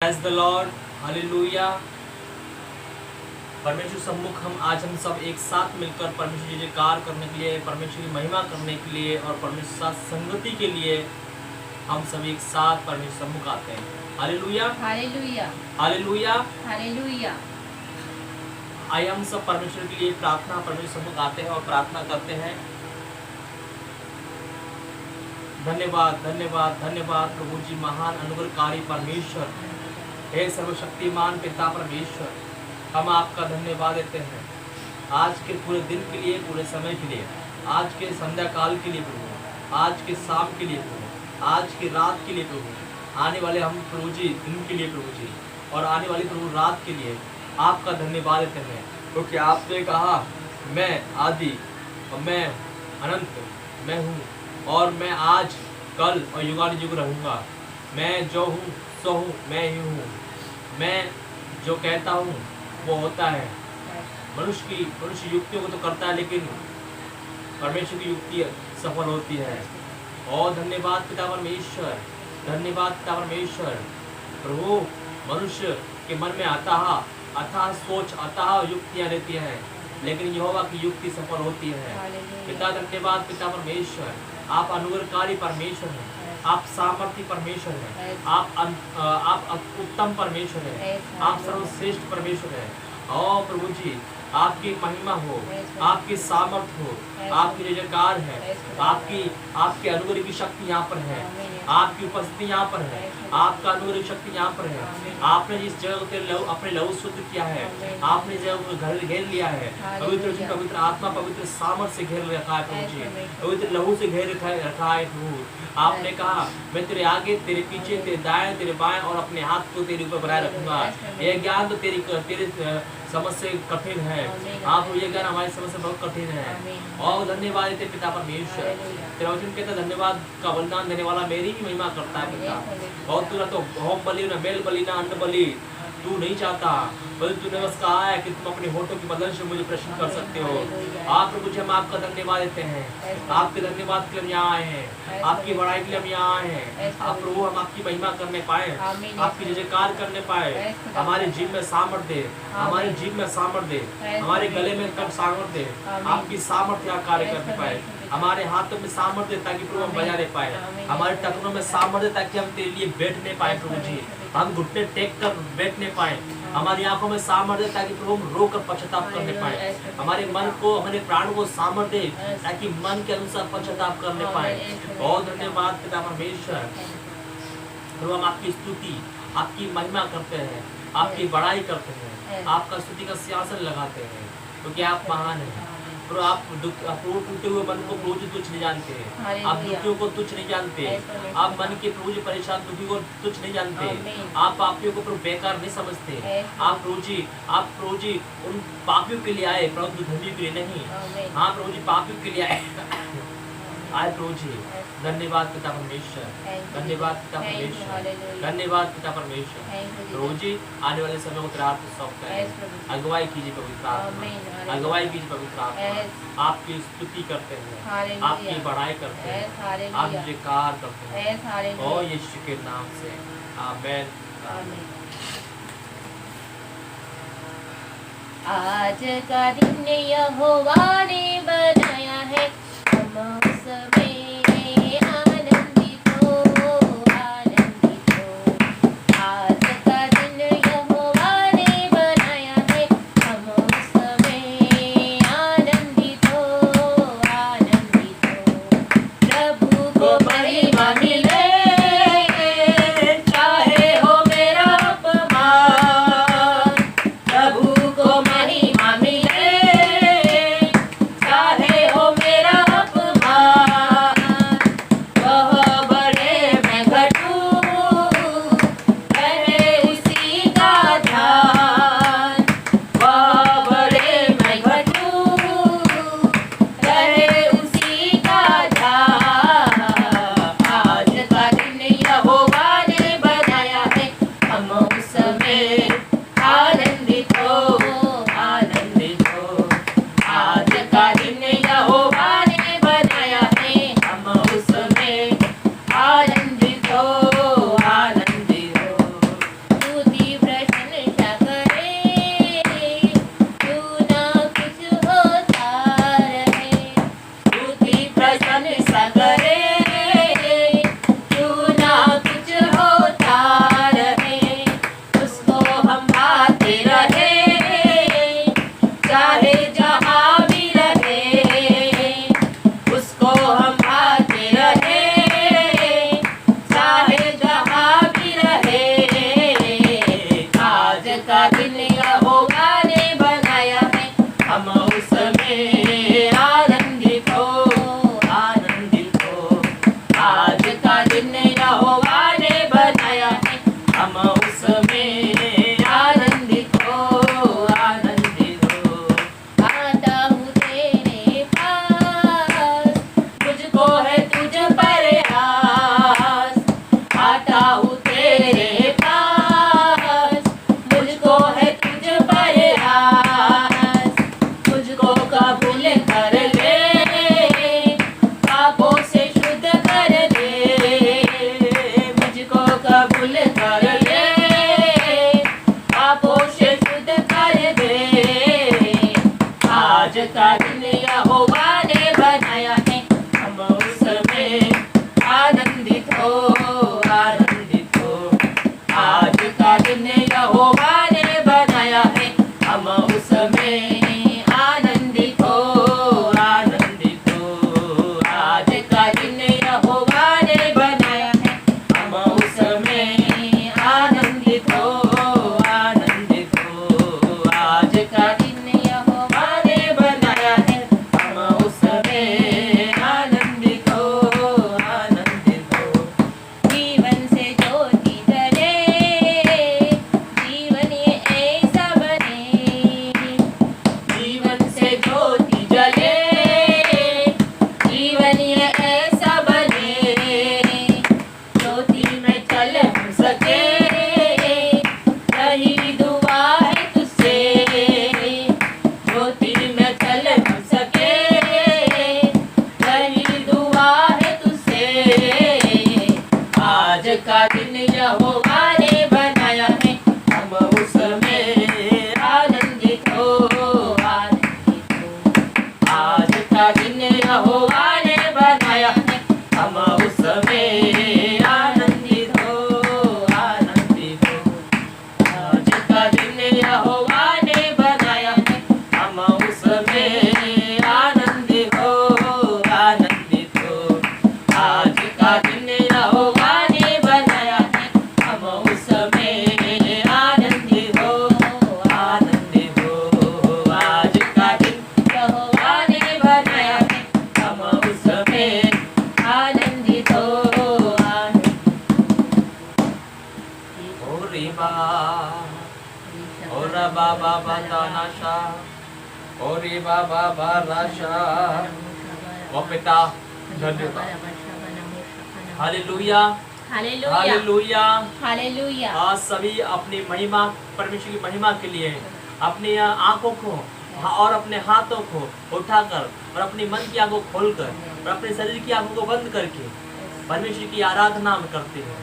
Praise the Lord, hallelujah. परमेश्वर सम्मुख हम सब एक साथ मिलकर परमेश्वर की जयकार करने के लिए, परमेश्वर की महिमा करने के लिए और परमेश्वर के साथ संगति के लिए हम सब एक साथ परमेश्वर सम्मुख आते हैं। Hallelujah, hallelujah, hallelujah, hallelujah. आइए हम सब परमेश्वर के लिए प्रार्थना परमेश्वर सम्मुख आते हैं और प्रार्थना करते हैं। धन्यवाद, धन्यवाद, धन्यवाद प्रभु जी, महान अनुग्रहकारी परमेश्वर, हे सर्वशक्तिमान पिता परमेश्वर, हम आपका धन्यवाद देते हैं आज के पूरे दिन के लिए, पूरे समय के लिए, आज के संध्या काल के लिए प्रभु, आज के शाम के लिए प्रभु, आज की रात के लिए प्रभु, आने वाले हम प्रभु जी दिन के लिए प्रभु जी, और आने वाली प्रभु रात के लिए आपका धन्यवाद देते हैं, क्योंकि आपने कहा मैं आदि और मैं अनंत मैं हूँ, और मैं आज कल और युगानुयुग रहूँगा। मैं जो हूँ सो हूँ, मैं ही हूँ। मैं जो कहता हूँ वो होता है। मनुष्य युक्तियों को तो करता है, लेकिन परमेश्वर की युक्ति सफल होती है। और धन्यवाद पिता परमेश्वर, धन्यवाद पिता परमेश्वर। प्रभु, मनुष्य के मन में अथाह सोच, अथाह युक्तियाँ रहती हैं, लेकिन यहोवा की युक्ति सफल होती है। पिता धन्यवाद पिता परमेश्वर, आप अनुग्रहकारी परमेश्वर हैं, आप सामर्थी परमेश्वर हैं, आप उत्तम परमेश्वर हैं, आप सर्वश्रेष्ठ परमेश्वर हैं। और प्रभु जी, आपकी महिमा हो, आपकी सामर्थ हो, आपकी जयकार है, आपकी अनुग्रह की शक्ति यहाँ पर है, आपकी उपस्थिति यहाँ पर है, आपका अनुग्रह की शक्ति यहाँ पर है। आपने जिस जगह को अपने लहू शुद्ध किया है, आपने जगह को घर घेर लिया है, पवित्र आत्मा पवित्र सामर्थ से घेर रखा है प्रभु जी, पवित्र लहू से घेर रखा है प्रभु। आपने कहा मैं तेरे आगे, तेरे पीछे, तेरे दाएं, तेरे बाएं और अपने हाथ को तेरे ऊपर बनाए रखूंगा। यह ज्ञान तो तेरे समझ से कठिन है। आप ये ज्ञान हमारी समझ से बहुत कठिन है। और धन्यवाद देते पिता परमेश्वर। तेरा वचन कहता धन्यवाद का बलिदान देने वाला मेरी ही महिमा करता है पिता। और तू ना तो होम बलि, ना मेल बलि, ना अन्न बलि तू नहीं चाहता, बल्कि तूने बस कहा है कि तुम अपने होठों की बदन से मुझे प्रश्न कर सकते हो। आप प्रभु जी, हम आपका धन्यवाद देते हैं, आपके धन्यवाद के लिए हम यहाँ आए हैं, आपकी बड़ाई के लिए हम यहाँ आए हैं। आप प्रभु, हम आपकी महिमा करने पाए, आपकी जयकार करने पाए। हमारे जीव में सामर्थ्य दे, हमारे जीव में सामर्थ्य दे, हमारे गले में कब सामर्थ्य दे, आपकी सामर्थ्य यहाँ कार्य करने पाए। हमारे हाथों में सामर्थ्य ताकि प्रभु हम बजाने पाए, हमारे टखनों में सामर्थ्य ताकि हम तेरे लिए बैठने पाए प्रभु जी, हम घुटने टेक कर बैठने पाए। हमारी आंखों में सामर्थ्य ताकि प्रभु हम रो कर पश्चाताप करने पाए। हमारे मन को, हमारे प्राण को सामर्थ्य ताकि मन के अनुसार पश्चाताप करने पाए। बहुत धन्यवाद पिता परमेश्वर। प्रभु, हम आपकी स्तुति, आपकी महिमा करते हैं, आपकी बड़ाई करते हैं, आपका स्तुति का सिंहासन लगाते हैं, क्योंकि आप महान हैं। प्रभु, आप टूटे हुए मन को प्रभु जी तुच्छ नहीं जानते, आप दुखियों को तुच्छ नहीं जानते, आप मन के प्रभु जी परेशान दुखी को तुच्छ नहीं जानते, आप पापियों को प्रभु बेकार नहीं समझते। आप प्रभु जी उन पापियों के लिए आए, परंतु धर्मियों के लिए नहीं। हाँ प्रभु जी, पापियों के लिए आए प्रभु जी। धन्यवाद पिता परमेश्वर, धन्यवाद पिता परमेश्वर, धन्यवाद पिता परमेश्वर। प्रभु जी, आने वाले समय को तेरे हाथ में सौंपते हैं। अगुवाई कीजिए पवित्र आत्मा, अगुवाई कीजिए पवित्र आत्मा। आपकी स्तुति करते हैं, आपकी बड़ाई करते हैं, आप जयकार करते हैं, और यीशु के नाम से आमीन। आज का दिन यहोवा ने बनाया है, हम उसमें आनंदित हो, आनंदित हो। आज का दिन यहोवा ने बनाया है, हम उसमें आनंदित हो, आनंदित हो। प्रभु को महिमा मिले, चाहे हो मेरा अपमान। प्रभु को महिमा मिले, चाहे हो मेरा उसमें आनंदित हो, आनंदित हो। आता हूँ तेरे पास, मुझको है तुझ पर आस। आता हूँ तेरे पास, मुझको है तुझ पर आस। मुझको कबूल कर ले, पापों से शुद्ध कर दे। मुझको कबूल कर ले, पापों से शुद्ध कर दे। आज का दिन यहोवा ने बनाया है, हम उसमें आनंदित हो, आनंदित हो। आज का दिन यहोवा ने बनाया है, हम उसमें आनंदित हो, आनंदित हो। आज का दिन यहोवा ने बनाया है, हम उसमें आनंदित हो, आनंदित हो। आज का दिन यहोवा ने बनाया है, हम उसमें आनंदित हो, आनंदित हो। जीवन से ज्योति जले, जीवन ये ऐसा बने। जीवन से ज्योति जले, जीवन ये ऐसा बने। ज्योति में चल हम सके, यही दुआ है तुझसे। ज्योति में चल हम सके, यही दुआ है तुझसे। आज का दिन यहोवा ने बनाया है, हम उसमें आनंदित हो, आनंदित हो। आज का दिन यहोवा ने बनाया है, हम उसमें आनंदित हो, आनंदित हो। आज का दिन यहोवा ने बनाया है, हम उसमें आनंदित हो, आनंदित हो। आज का दिन यहोवा ने बनाया है, हम उसमें आनंदित हो, आनंदित हो। आज का दिन यहोवा ने बनाया है, हम उसमें आनंदित हो, आनंदित हो। ओ रे बा, ओ रा बा बा बा तानाशा, ओ रे बा बा बा राशा। ओ पिता धन्यवाद, हालेलुया, हालेलुया, हालेलुया। हालेलुया। आज सभी अपनी महिमा, परमेश्वर की महिमा के लिए अपनी आंखों को और अपने हाथों को उठाकर और अपनी मन की आंखों को खोलकर और अपने शरीर की आंखों को बंद करके परमेश्वर की आराधना हम करते हैं,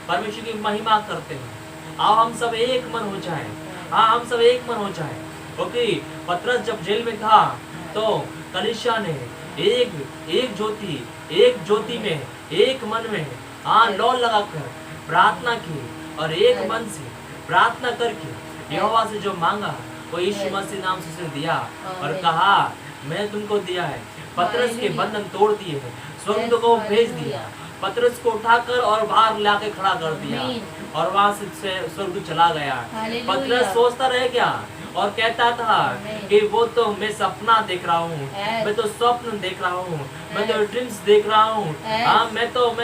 परमेश्वर की महिमा करते हैं। आओ हम सब एक मन हो जाएं, हाँ हम सब एक मन हो जाएं। क्योंकि पतरस जब जेल में था तो कलीसिया ने एक ज्योति में, एक मन में हाँ लौ लगाकर प्रार्थना की और एक मन से प्रार्थना करके यहोवा से जो मांगा वो यीशु मसीह नाम से उसे दिया और कहा मैं तुमको दिया है। पतरस के बंधन तोड़ दिए हैं, स्वर्ग को भेज दिया, पतरस को उठाकर और बाहर लाके खड़ा कर दिया और वहां से स्वर्ग चला गया। पतरस सोचता रह गया और कहता था कि वो तो मैं सपना देख रहा हूँ, मैं तो स्वप्न देख रहा हूँ, मैं तो ड्रीम्स देख रहा हूँ, हाँ मैं तो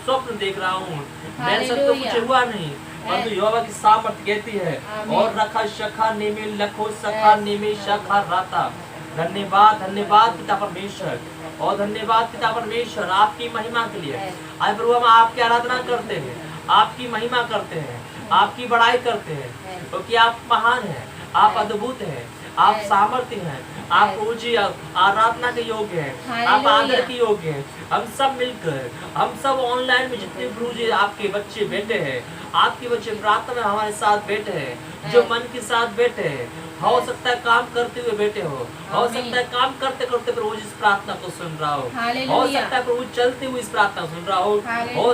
स्वप्न देख रहा हूँ, मेरे साथ तो कुछ हुआ नहीं। परंतु यहोवा की सामर्थ कहती है और रखा शखा नेमे लखो सखा नेमे शखा राता। धन्यवाद, धन्यवाद पिता परमेश्वर, और धन्यवाद पिता परमेश्वर आपकी महिमा के लिए। आज प्रभु हम आपकी आराधना करते हैं, आपकी महिमा करते हैं, आपकी बड़ाई करते हैं, क्योंकि आप महान हैं, आप अद्भुत हैं, आप सामर्थ्य हैं, आप प्रभु जी आराधना के योग्य हैं, आप आदर के योग्य हैं। हम सब मिलकर, हम सब ऑनलाइन में जितने प्रभु जी आपके बच्चे बैठे हैं, आपके बच्चे प्रार्थना में हमारे साथ बैठे हैं, जो मन के साथ बैठे हैं, हो सकता है काम करते हुए बैठे हो सकता है काम करते करते प्रभु इस प्रार्थना को सुन रहा हो सकता है प्रभु चलते हुए इस प्रार्थना सुन रहा हो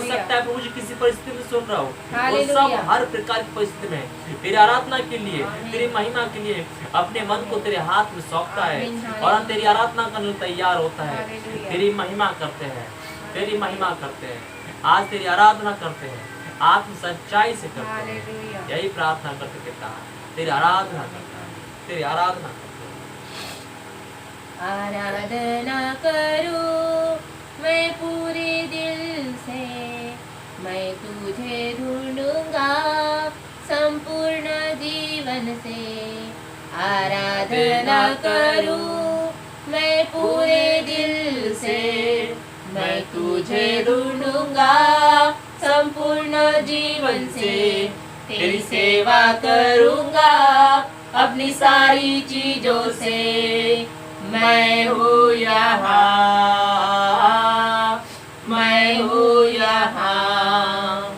सकता है प्रभु जी किसी परिस्थिति में सुन रहा हो। वो सब हर प्रकार की परिस्थिति में तेरी आराधना के लिए, तेरी महिमा के लिए अपने मन को तेरे हाथ में सौंपता है और हम तेरी आराधना करने तैयार होता है। तेरी महिमा करते हैं, तेरी महिमा करते हैं, आज तेरी आराधना करते हैं, आत्म सच्चाई से करते हैं। यही प्रार्थना करते पिता, तेरी आराधना करते, तेरी आराधना करते। आराधना करूं मैं पूरे दिल से, मैं तुझे ढूंढूंगा से। आराधना करूं मैं पूरे दिल से, मैं तुझे ढूंढूंगा संपूर्ण जीवन से। तेरी सेवा करूंगा अपनी सारी चीजों से। मैं हूँ यहाँ, मैं हूँ यहाँ,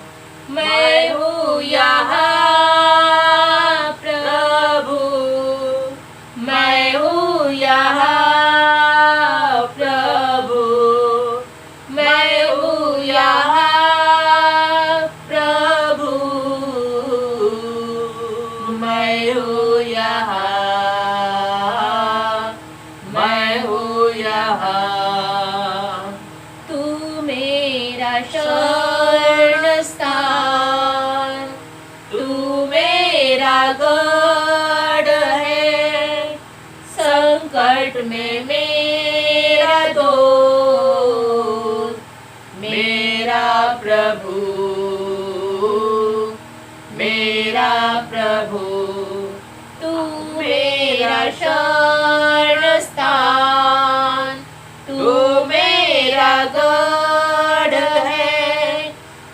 मैं हूँ यहाँ प्रभु, मैं हूँ यहाँ प्रभु, मैं हूँ यहाँ प्रभु, मैं हूँ यहाँ, मैं हूँ यहाँ। तू मेरा शरण स्थान, तू मेरा गढ़ है, संकट में मेरा दोस्त, मेरा प्रभु, मेरा प्रभु। तू मेरा शरण स्थान, तू मेरा गढ़ है,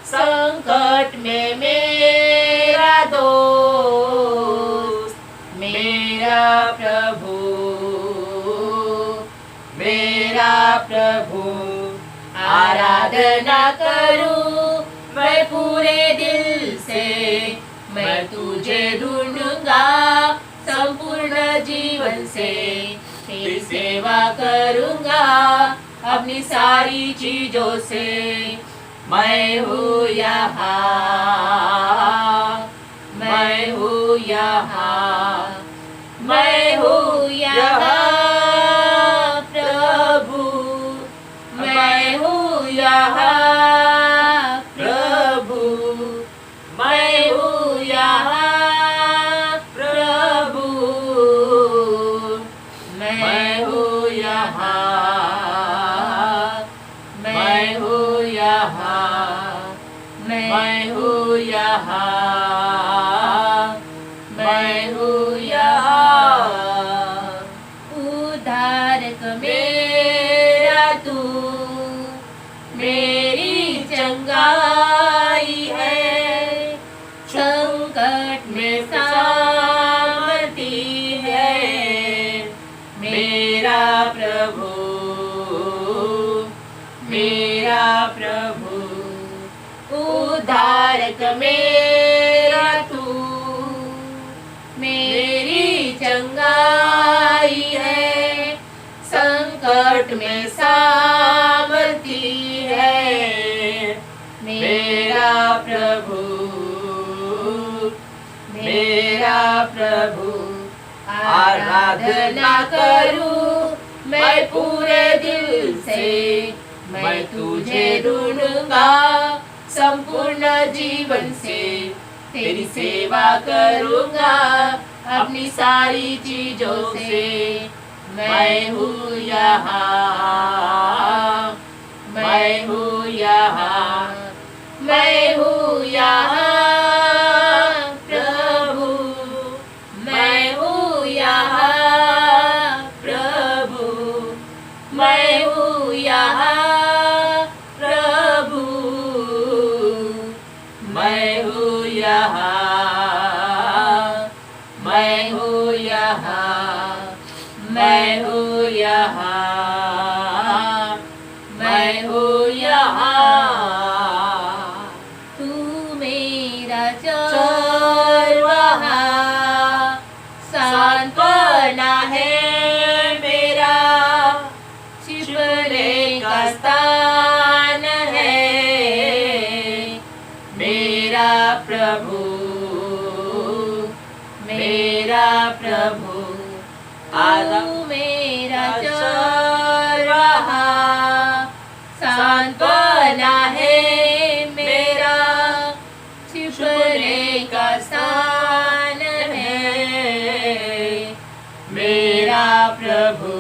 संकट में मेरा दोस्त, मेरा प्रभु, मेरा प्रभु। आराधना करूं मैं पूरे दिल से, मैं तुझे ढूंढूंगा संपूर्ण जीवन से। तेरी सेवा करूंगा अपनी सारी चीजों से। मैं हूँ यहाँ, मैं हूँ यहाँ, मैं हूँ यहाँ प्रभु, मैं हूँ यहाँ प्रभु, मैं हूँ यहाँ प्रभु, मैं हूँ यहाँ, मैं हूँ यहाँ, मैं हूँ यहाँ, मैं हूँ यहाँ। उद्धारक मेरा तू, मेरी चंगाई है, संकट में सामर्थी है, मेरा प्रभु, मेरा प्रभु। उद्धारक मेरा तू, मेरी चंगाई है, संकट में सामर्थी है, मेरा प्रभु, मेरा प्रभु। आराधना करूं मैं पूरे दिल से, मैं तुझे ढूंढूंगा संपूर्ण जीवन से। तेरी सेवा करूंगा अपनी सारी चीजों से। मैं हूँ यहाँ, मैं हूँ यहाँ, मैं हूँ यहाँ प्रभु, मैं हूँ यहाँ प्रभु, मैं हूँ यहाँ प्रभु, मैं हूँ यहाँ, मैं हूँ यहाँ, मैं हूँ यहाँ, मैं हूँ यहाँ। तू मेरा चरवाहा, सांत्वना है मेरा, छिपने का स्थान है, मेरा प्रभु, मेरा प्रभु। तू मेरा चरवाहा, सांत्वना है मेरा, छिपने का स्थान है, मेरा प्रभु,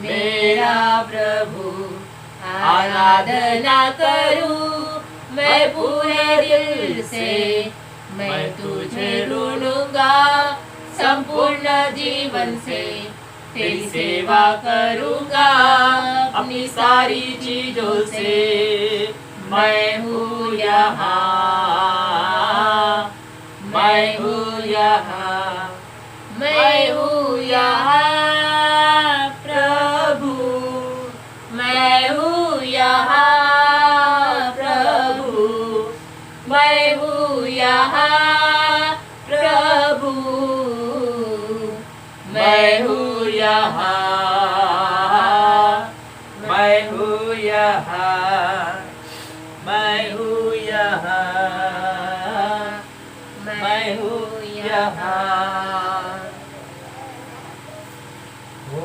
मेरा प्रभु। आराधना करूं मैं पूरे दिल से, मैं तुझे ढूंढूंगा संपूर्ण जीवन से, तेरी सेवा करूंगा अपनी सारी चीजों से। मैं हूँ यहाँ, मैं हूँ यहाँ, मैं हूँ यहाँ प्रभु, मैं हूँ यहाँ प्रभु, मैं हूँ यहाँ प्रभु, मैं हूँ यहाँ, मैं हूँ यहाँ, मैं हूँ यहाँ, मैं हूँ यहाँ। ओ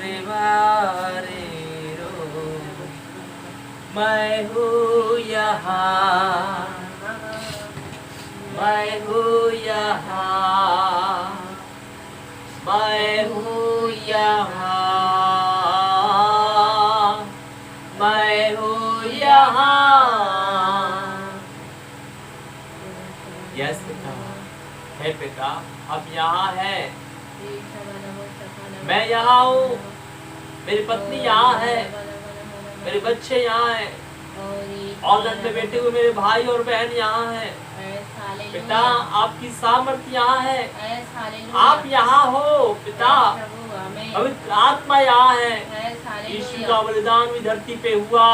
रे बारे रो, मैं हूँ यहाँ, मैं हूँ यहाँ, मैं हूँ यहाँ, मैं हूँ यहाँ। यस पिता, हे पिता, अब यहाँ है, मैं यहाँ हूँ, मेरी पत्नी यहाँ है, मेरे बच्चे यहाँ हैं, और घर में बैठे हुए मेरे भाई और बहन यहाँ हैं। पिता, आपकी सामर्थ्य यहाँ है, आप यहाँ हो पिता, पवित्र आत्मा यहाँ है। यीशु का बलिदान भी धरती पे हुआ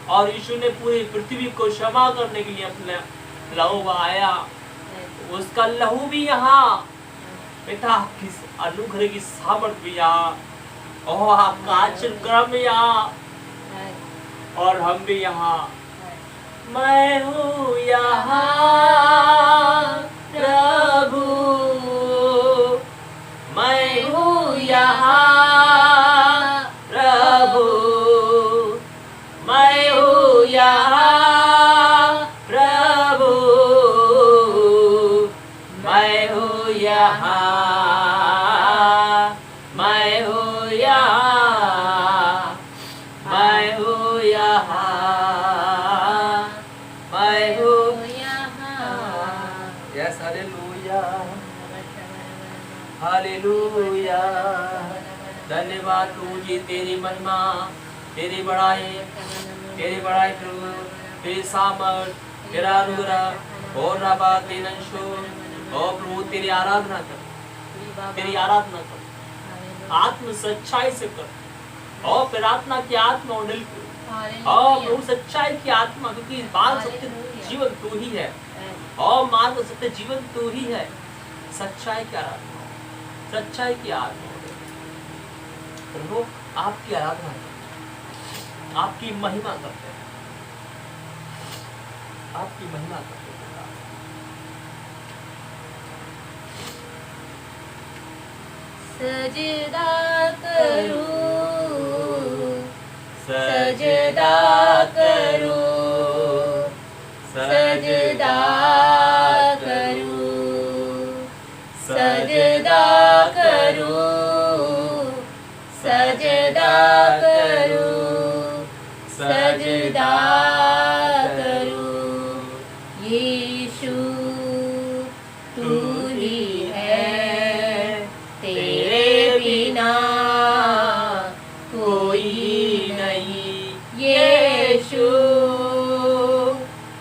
और यीशु ने पूरी पृथ्वी को क्षमा करने के लिए अपने लहू बहाया, उसका लहू भी यहाँ। बेटा, आपकी अनुग्रह की सामर्थ भी यहाँ, और आपका आशीर्वाद भी यहाँ, और हम भी यहाँ। मैं हूँ यहाँ प्रभु, मैं हूँ यहाँ प्रभु, मैं हूँ यहाँ प्रभु, मैं हूँ यहाँ, मैं हूँ यहाँ, मैं हूँ यहाँ, मैं हूँ यहाँ। Yes, hallelujah, hallelujah. धन्यवाद प्रभु जी, तेरी महिमा, तेरी बड़ाई प्रभु, तेरी सामर्थ, तेरा अनुग्रह और रबा तेनंशो। ओ प्रभु, तेरी आराधना कर, तेरी आराधना कर, आत्म सच्चाई से कर, और प्रार्थना की आत्मा और दिल को, और प्रभु सच्चाई की आत्मा, क्योंकि बात सत्य जीवन तू ही है, और मार्ग सत्य जीवन तू ही है। सच्चाई की आराधना, सच्चाई की आत्मा प्रभु, आपकी आराधना करते, आपकी महिमा करते हैं, आपकी महिमा करते हैं। सजदा करूं, सजदा करूं, सजदा करूं, सजदा करूं, सजदा करूं, सजदा करूं। यीशु तू ही है, तेरे बिना कोई नहीं। यीशु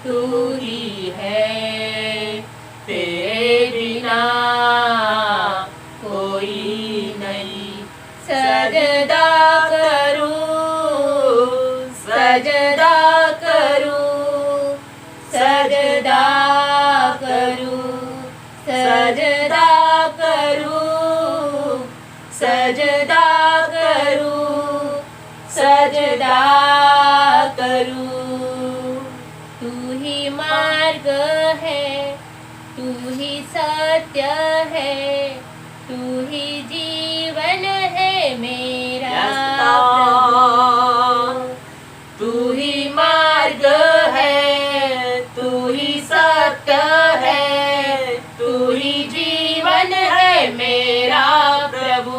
तू ही है, तेरे बिना कोई नहीं। सजदा करूं, सजदा करूं, सजदा करूं, सजदा करूं, सजदा करूं, सजदा करूं। तू ही मार्ग है, तू ही सत्य है, तू ही जीवन है मेरा प्रभु। तू ही मार्ग है, तू ही सत्य है, तू ही जीवन है मेरा प्रभु।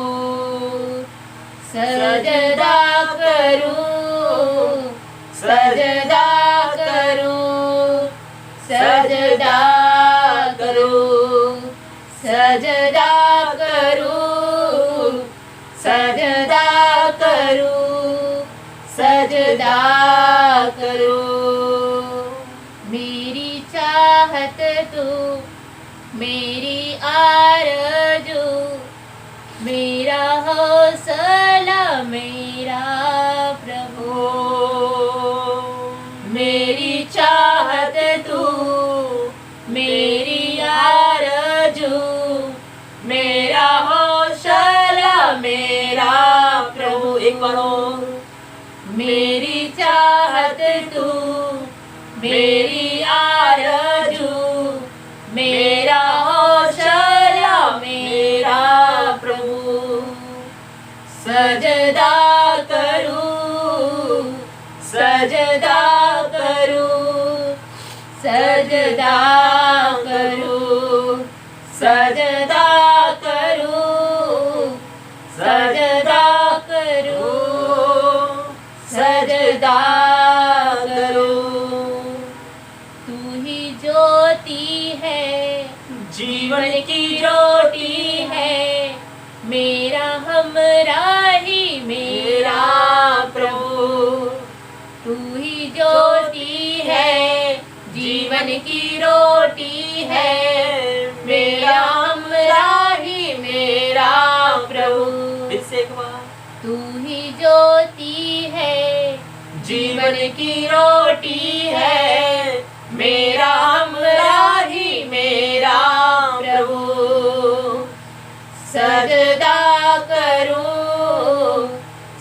सजदा करूं, सजदा करूं, सजदा करूं, सजदा करूं, सजदा करूं, सजदा करूं। मेरी चाहत तू, मेरी आरज़ू, मेरा हौसला मेरा प्रभु। मेरी चाहत तू, मेरी आरज़ू, मेरा हौसला मेरा प्रभु। एक बार और। मेरी चाहत तू, मेरी आरज़ू, मेरा हौसला मेरा प्रभु। सजदा करूं, सजदा करूं, सजदा करूं, सजदा करूं, सजदा करूं, सजदा करूं। तू ही ज्योति है, जीवन की रोटी है, मेरा हमराही मेरा प्रभु। तू ही ज्योति है, जीवन की रोटी है, मेरा हमराही मेरा प्रभु। फिर से एक बार। तू ही ज्योति है, जीवन की रोटी है, मेरा हमराही मेरा प्रभु। सजदा करूं,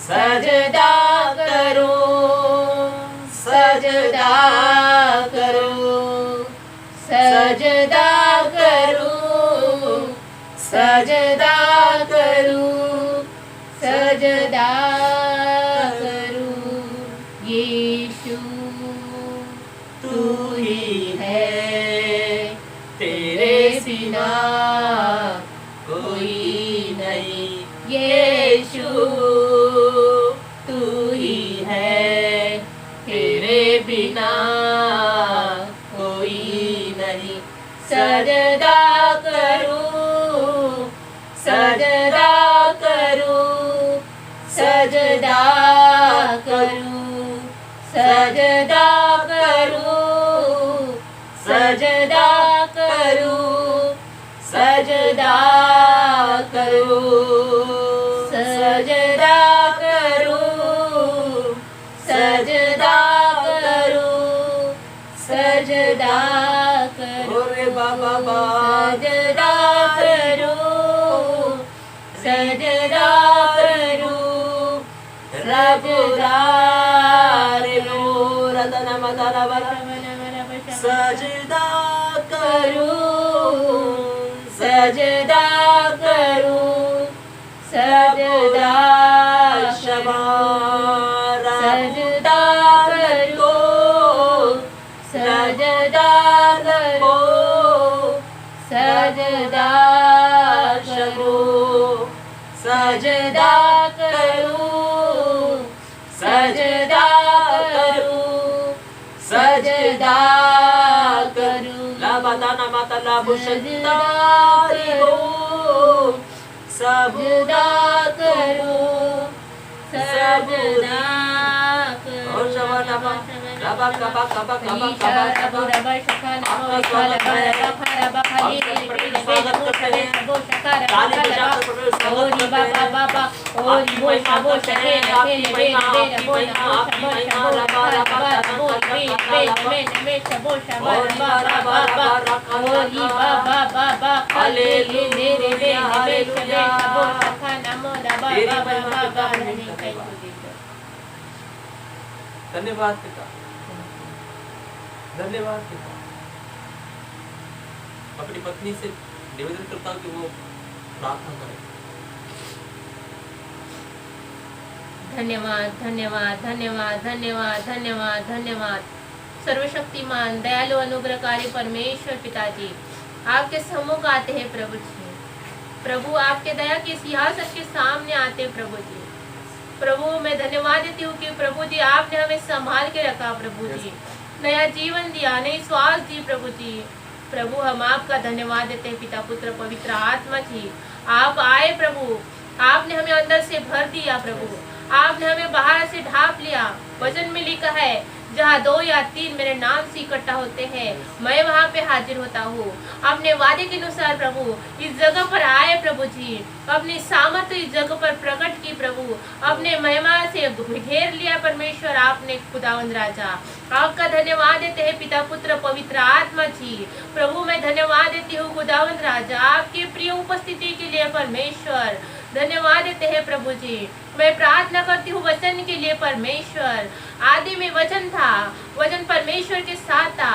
सजदा करूं, सजदा करूं, सजदा करूं, सजदा करूं, सजदा करूं। यीशु तू ही है, तेरे सिवा कोई नहीं। यीशु तू ही है, तेरे बिना कोई नहीं। सजदा करूं, सजदा करूं, सजदा करूं, सजदा करूं, सजदा करूं, सजदा करूं, सजदा करूं, सजदा करूं, सजदा करूं। ओरे बाबा बा। सजदा करूं, सजदा करूं, सजदा करूं। रतना मदारा बरा। सजदा करूं, सजदा करूं, सजदा शबारा। सजदा करूं, सजदा करूं, सजदा करूं, सजदा करूं, सजदा करूं, सजदा करूं। ला बताना माता ला बुशंदारी हो। सजदा करूं, सजदा करूं। और शबाना बा। कबा कबा कबा कबा ईशा रबो रबा शका नमो ईशा रबा रबा खा रबा खा ये ये स्वागत करते हैं। शबो शका रबा ताली खा बजाकर रबा प्रभु स्वागत ओरी करते हैं। बाबा बाबा ओरी वो शबो शके नके नबे नबे रबो नमो शबो शबो रबा रबा रबो नबे नबे नबे शबो शबा रबा रबा रबा ओरी बाबा बाबा खाले ले ले रे नबे शबे शबो शका नमो रबा बाबा बाबा नहीं। धन्यवाद पिता, धन्यवाद पिता। अपनी पत्नी से निवेदन करता हूं कि वो प्रार्थना करे। धन्यवाद धन्यवाद धन्यवाद धन्यवाद धन्यवाद धन्यवाद। सर्वशक्तिमान दयालु अनुग्रहकारी परमेश्वर पिताजी, आपके सम्मुख आते हैं प्रभु जी। प्रभु आपके दया के सिंहासन के सामने आते हैं प्रभु जी। प्रभु मैं धन्यवाद देती हूँ कि प्रभु जी आपने हमें संभाल के रखा प्रभु जी। नया जीवन दिया, नई श्वास दी प्रभु जी। प्रभु हम आपका धन्यवाद देते हैं पिता पुत्र पवित्र आत्मा जी। आप आए प्रभु, आपने हमें अंदर से भर दिया प्रभु, आपने हमें बाहर से ढाप लिया। वचन में लिखा है जहाँ 2 या 3 मेरे नाम से इकट्ठा होते हैं मैं वहाँ पे हाजिर होता हूँ। अपने वादे के अनुसार प्रभु इस जगह पर आए प्रभु जी, अपनी सामर्थ्य इस जगह पर प्रकट की प्रभु, अपने महिमा से घेर लिया परमेश्वर आपने खुदावंद राजा। आपका धन्यवाद देते हैं पिता पुत्र पवित्र आत्मा जी। प्रभु मैं धन्यवाद देती हूँ खुदावंद राजा आपकी प्रिय उपस्थिति के लिए परमेश्वर। धन्यवाद देते हैं प्रभु जी। मैं प्रार्थना करती हूँ वचन के लिए परमेश्वर। आदि में वचन था, वचन परमेश्वर के साथ था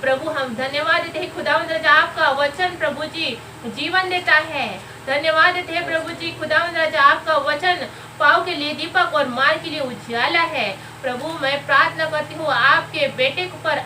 प्रभु। हम धन्यवाद देते हैं खुदावंद राजा आपका वचन प्रभु जी जीवन देता है। धन्यवाद देते हैं प्रभु जी खुदावंद राजा आपका वचन पाँव के लिए दीपक और मार्ग के लिए उजाला है। प्रभु मैं प्रार्थना करती हूँ आपके बेटे पर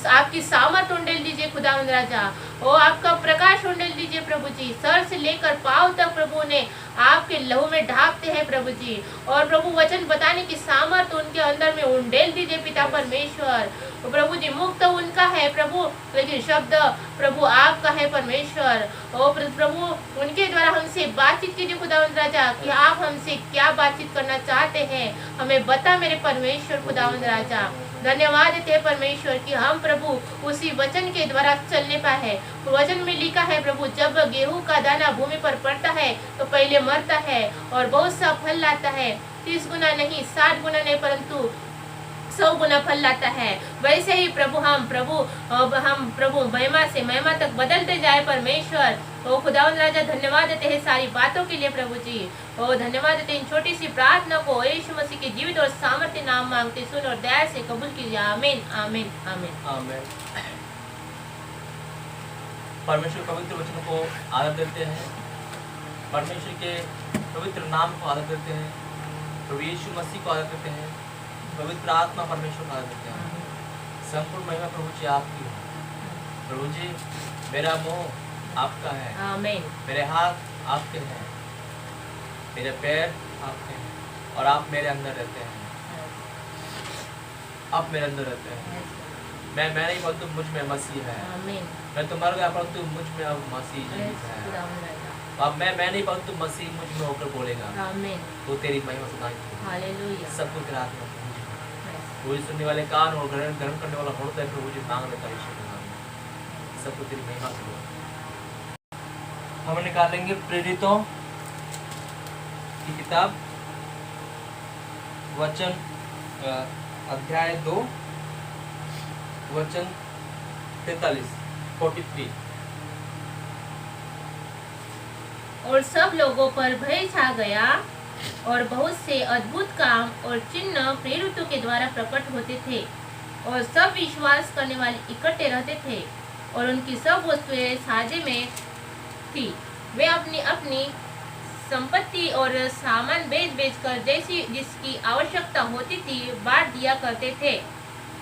आपकी सामर्थ्य उंडेल दीजिए खुदावंद राजा, ओ आपका प्रकाश उंडेल दीजिए प्रभु जी। सर से लेकर पाँव तक प्रभु ने आपके लहू में ढापते हैं प्रभु जी, और प्रभु वचन बताने की सामर्थ्य उनके अंदर में उंडेल दीजिए पिता परमेश्वर। प्रभु जी मुक्त उनका है प्रभु, लेकिन शब्द प्रभु आपका है परमेश्वर। ओ प्रभु उनके द्वारा हमसे बातचीत कीजिए खुदावंद राजा कि आप हमसे क्या बातचीत करना चाहते हैं, हमें बता मेरे परमेश्वर खुदावंद राजा। धन्यवाद देते हैं परमेश्वर कि हम प्रभु उसी वचन के द्वारा चलने पाए। वचन में लिखा है प्रभु जब गेहूं का दाना भूमि पर पड़ता है तो पहले मरता है और बहुत सा फल लाता है, 30 गुना नहीं 60 गुना नहीं परंतु 100 गुना फल लाता है। वैसे ही प्रभु हम प्रभु महिमा से महिमा तक बदलते जाए परमेश्वर। ओ खुदावंद राजा धन्यवाद देते हैं सारी बातों के लिए प्रभु जी। ओ धन्यवाद देते हैं इन छोटी सी प्रार्थना को यीशु मसीह के जीवित और सामर्थ्य नाम मांगते सुन और दया से कबूल कीजिए। आमीन आमीन आमीन आमीन। परमेश्वर पवित्र वचन को आदर देते हैं, परमेश्वर के पवित्र नाम को आदर देते हैं, प्रभु यीशु मसीह को आदर देते हैं, पवित्र आत्मा परमेश्वर को आदर देते हैं। संपूर्ण महिमा प्रभु जी आपकी है। प्रभु जी मेरा मुंह आपका है, आमीन। मेरे हाथ आपके हैं, मेरे पैर आपके हैं और आप मेरे अंदर रहते हैं। आप मेरे अंदर रहते हैं। मैं नहीं परंतु मुझ में मसीह है। आमीन। मैं तो मर गया परंतु मुझ में अब मसीह जीवित है। अब मैं नहीं परंतु मसीह मुझ में होकर बोलेगा। आमीन। तो तेरी महिमा सुनाई। हालेलुया। सब कुछ रात में कोई सुनने वाले कान और ग्रहण करने वाला हृदय प्रभु जी मांग लेता है ईश्वर के नाम में। सब कुछ तेरी महिमा से हम निकालेंगे प्रेरितों की किताब वचन अध्याय 2 वचन 43 और सब लोगों पर भय छा गया और बहुत से अद्भुत काम और चिन्ह प्रेरितों के द्वारा प्रकट होते थे और सब विश्वास करने वाले इकट्ठे रहते थे और उनकी सब वस्तुएं साझे में थी। वे अपनी अपनी संपत्ति और सामान बेच कर जैसी जिसकी आवश्यकता होती थी बांट दिया करते थे।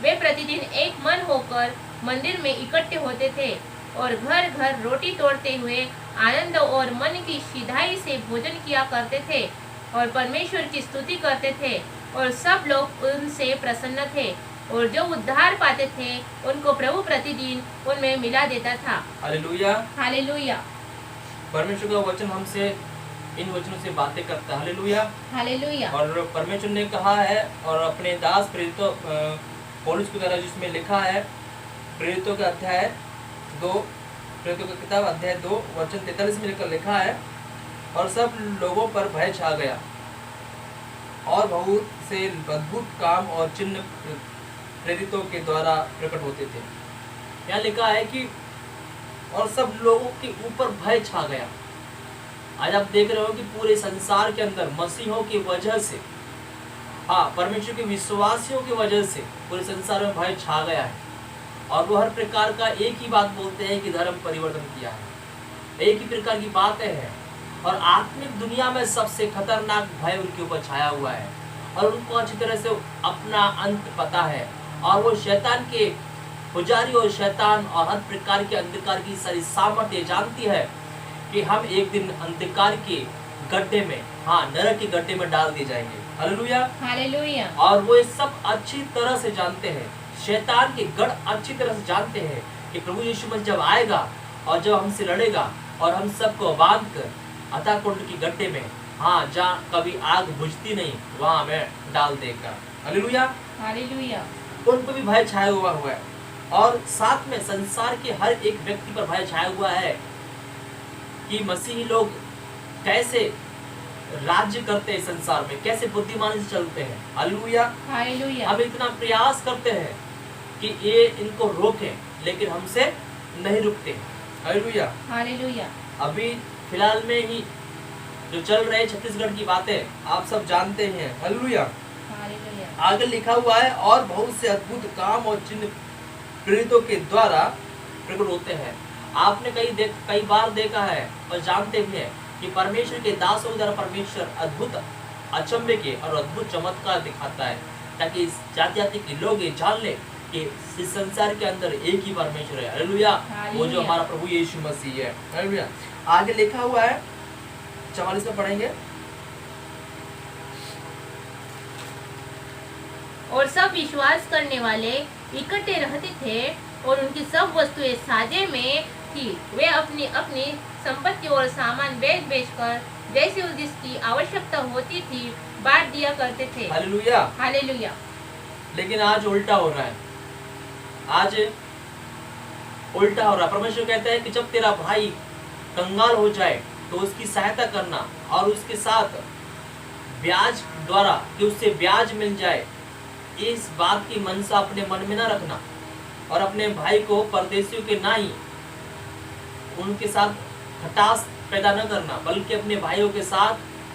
वे प्रतिदिन एक मन होकर मंदिर में इकट्ठे होते थे और घर घर रोटी तोड़ते हुए आनंद और मन की सीधाई से भोजन किया करते थे और परमेश्वर की स्तुति करते थे और सब लोग उनसे प्रसन्न थे और जो उद्धार पाते थे उनको प्रभु प्रतिदिन उनमें मिला देता था। Hallelujah hallelujah. परमेश्वर का वचन हमसे इन वचनों से बातें करता है। Hallelujah hallelujah. और परमेश्वर ने कहा है और अपने दास प्रेरितों पौलुस के द्वारा जिसमें लिखा है प्रेरितों का अध्याय 2 प्रेरितों की किताब अध्याय 2 वचन 43 में लिखा है और सब लोगों पर भय छा गया और बहुत से अद्भुत काम और चिन्ह प्रेरितों के द्वारा प्रकट होते थे। यहाँ लिखा है कि और सब लोगों के ऊपर भय छा गया। आज आप देख रहे हो कि पूरे संसार के अंदर मसीहों की वजह से, हाँ परमेश्वर के विश्वासियों की वजह से पूरे संसार में भय छा गया है और वो हर प्रकार का एक ही बात बोलते हैं कि धर्म परिवर्तन किया है। एक ही प्रकार की बातें हैं और आत्मिक दुनिया में सबसे खतरनाक भय उनके ऊपर छाया हुआ है और उनको अच्छी तरह से अपना अंत पता है और वो शैतान के पुजारी और शैतान और हर प्रकार के अंधकार की सारी सामर्थ्य जानती है कि हम एक दिन अंधकार के गड्ढे में, हाँ नरक के गड्ढे में डाल दिए जाएंगे। Hallelujah hallelujah. और वो सब अच्छी तरह से जानते हैं, शैतान के गढ़ अच्छी तरह से जानते हैं कि प्रभु यीशु मसीह जब आएगा और जब हमसे लड़ेगा और हम सबको बांध कर अतः कुंड की गड्ढे में, हाँ, जहाँ कभी आग बुझती नहीं, वहां हमें डाल देगा। Hallelujah, hallelujah. उन पर भी भय छाया हुआ है और साथ में संसार के हर एक व्यक्ति पर भय छाया हुआ है कि मसीही लोग कैसे राज्य करते हैं संसार में, कैसे बुद्धिमानी से चलते हैं। Hallelujah, hallelujah. हम इतना प्रयास करते हैं कि ये इनको रोकें, लेकिन हमसे नहीं रुकते। Hallelujah, hallelujah. अभी फिलहाल में ही जो चल रहे छत्तीसगढ़ की बातें आप सब जानते हैं। Hallelujah, hallelujah. आगे लिखा हुआ है, और बहुत से अद्भुत काम और चिन्ह प्रेरितों के द्वारा प्रकट होते हैं। आपने कई बार देखा है और जानते भी हैं कि परमेश्वर के दासों के द्वारा परमेश्वर अद्भुत अचंभे के और अद्भुत चमत्कार दिखाता है, ताकि इस जाति के लोग ये जान ले कि इस संसार के अंदर एक ही परमेश्वर है। हालेलुया, वो जो हमारा प्रभु यीशु मसीह है। हालेलुया, आगे लिखा हुआ है 44 में पढ़ेंगे। और सब विश्वास करने वाले इकट्ठे रहते थे और उनकी सब वस्तुएं साझे में थी। वे अपनी अपनी संपत्ति और सामान बेच बेच कर जैसे जिसकी आवश्यकता होती थी बांट दिया करते थे। Hallelujah, hallelujah. लेकिन आज उल्टा हो रहा है। आज उल्टा हो रहा है। परमेश्वर कहता है कि जब तेरा भाई कंगाल हो जाए तो उसकी सहायता करना और उसके साथ ब्याज द्वारा कि उससे ब्याज मिल जाए, इस बात की मनसा अपने मन में ना रखना और अपने भाई को परदेशियों के ना ही उनके साथ खटास पैदा न करना, बल्कि अपने भाइयों के साथ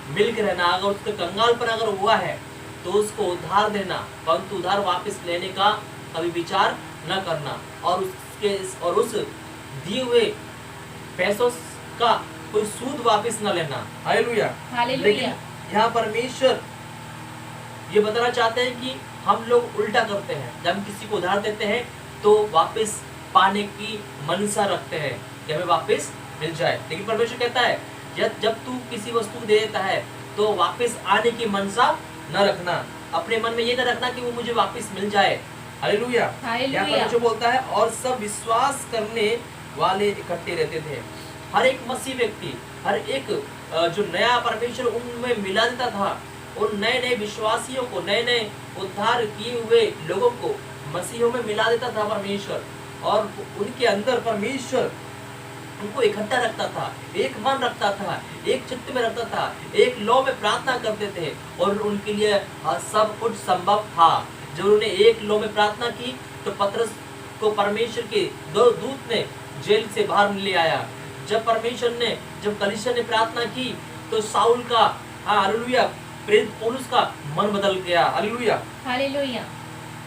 मिलकर रहना। अगर उसके कंगाल पर अगर हुआ है तो उसको उधार देना, परंतु उधार वापस लेने का कभी विचार न करना और उस दिए हुए पैसों का कोई सूद वापस न लेना। हालेलुया, लेकिन यहाँ परमेश्वर ये बताना चाहते हैं कि हम लोग उल्टा करते हैं। जब हम किसी को उधार देते हैं तो वापस पाने की मनसा रखते हैं कि हमें वापस मिल जाए, लेकिन परमेश्वर कहता है जब तू किसी वस्तु दे देता है तो वापस आने की मनसा न रखना, अपने मन में ये न रखना कि वो मुझे वापस मिल जाए। हालेलुया, यहाँ परमेश्वर बोलता है और सब विश्वास करने वाले इकट्ठे रहते थे। हर एक मसीह व्यक्ति, हर एक जो नया परमेश्वर उनमें मिला देता था, उन नए नए विश्वासियों को, नए नए उद्धार किए हुए लोगों को मसीहों में मिला देता था परमेश्वर, और उनके अंदर परमेश्वर उनको इकट्ठा रखता था, एक मन रखता था, एक चित्त में रखता था, एक लौ में प्रार्थना करते थे और उनके लिए सब कुछ संभव था। जब उन्होंने एक लौ में प्रार्थना की तो पतरस को परमेश्वर के दो दूत ने जेल से बाहर ले आया। जब कलीसिया ने प्रार्थना की तो साउल का, हालेलुया, प्रेरित पौलुस का मन बदल गया। Hallelujah, hallelujah.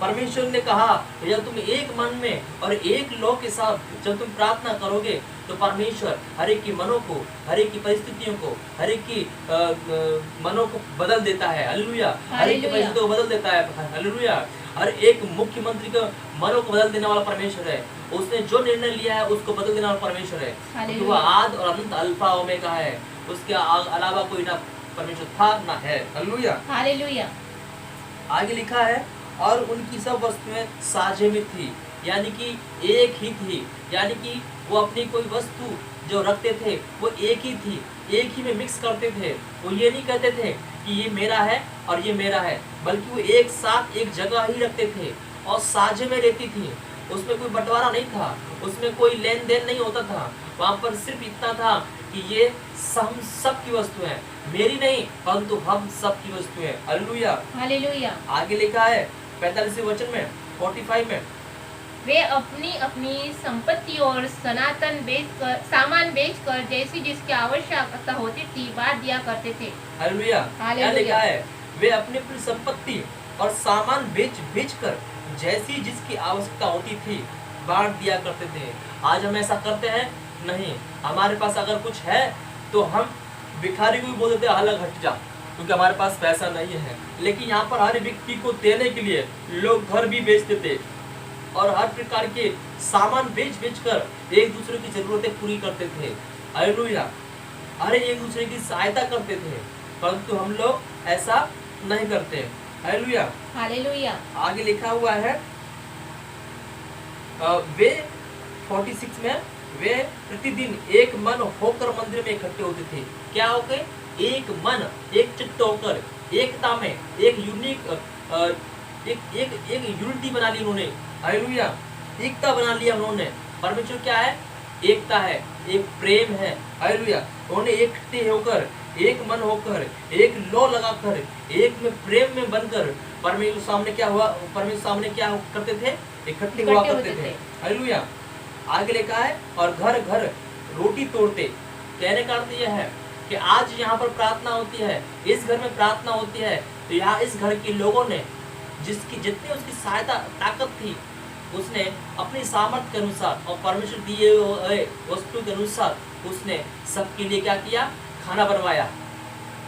परमेश्वर ने कहा जब तुम एक मन में और एक लौ के साथ जब तुम प्रार्थना करोगे तो परमेश्वर हर एक की मनों को, हर एक की परिस्थितियों को, हर एक की मनों को बदल देता है। हालेलुया, हर एक की परिस्थितियों को बदल देता है। हालेलुया, हर एक मुख्यमंत्री का मनों को बदल देने वाला परमेश्वर है। उसने जो निर्णय लिया है उसको बदल देने वाला परमेश्वर है, क्योंकि वह आद और अनंत अल्फा ओमेगा है। उसके अलावा कोई ना परमेश्वर था ना है। Hallelujah, hallelujah. आगे लिखा है और उनकी सब वस्तुएं साझे में थी, यानी कि एक ही थी, यानी कि वो अपनी कोई वस्तु जो रखते थे वो एक ही थी, एक ही में मिक्स करते थे। वो ये नहीं कहते थे कि ये मेरा है और ये मेरा है, बल्कि वो एक साथ एक जगह ही रखते थे और साझे में रहती थी। उसमें कोई बंटवारा नहीं था, उसमें कोई लेन देन नहीं होता था। वहाँ पर सिर्फ इतना था कि ये हम सब की वस्तु है, मेरी नहीं परंतु हम सब की वस्तु है। Hallelujah, hallelujah. आगे लिखा है 45वें वचन में 45 में, वे अपनी अपनी संपत्ति और सामान बेचकर जैसी जिसकी आवश्यकता होती थी बांट दिया करते थे। हालेलुया, क्या लिखा है? वे अपनी अपनी संपत्ति और सामान बेच कर जैसी जिसकी आवश्यकता होती थी बांट दिया करते थे। आज हम ऐसा करते हैं? नहीं। हमारे पास अगर कुछ है तो हम भिखारी को भी बोल देते अलग हट जा, क्योंकि हमारे पास पैसा नहीं है। लेकिन यहाँ पर हर व्यक्ति को देने के लिए लोग घर भी बेचते थे और हर प्रकार के सामान बेच कर एक दूसरे की जरूरतें पूरी करते थे। हालेलुया, अरे एक दूसरे की सहायता करते थे, परंतु हम लोग ऐसा नहीं करते। Hallelujah, hallelujah. आगे लिखा हुआ है वे 46 में वे प्रतिदिन एक मन होकर मंदिर में इकट्ठे होते थे। क्या हो गए? एक मन, एक चित्त होकर, एकता में एक यूनिक एक यूनिटी बना ली उन्होंने। हालेलुया, एकता बना लिया उन्होंने। परमेश्वर क्या है? एकता है, एक प्रेम है। हालेलुया, उन्होंने इकट्ठे होकर, एक मन होकर, एक लौ लगाकर, एक में प्रेम में बनकर परमेश्वर सामने क्या हुआ? परमेश्वर सामने क्या करते थे? इकट्ठे हुआ करते थे। हालेलुया, आगे लिखा है और घर घर रोटी तोड़ते। कहने का अर्थ यह है कि आज यहाँ पर प्रार्थना होती है, इस घर में प्रार्थना होती है, तो यहाँ इस घर के लोगों ने जिसकी जितनी उसकी सहायता ताकत थी, उसने अपनी सामर्थ्य के अनुसार और परमेश्वर दिए हुए वस्तु के अनुसार उसने सबके लिए क्या किया? खाना बनवाया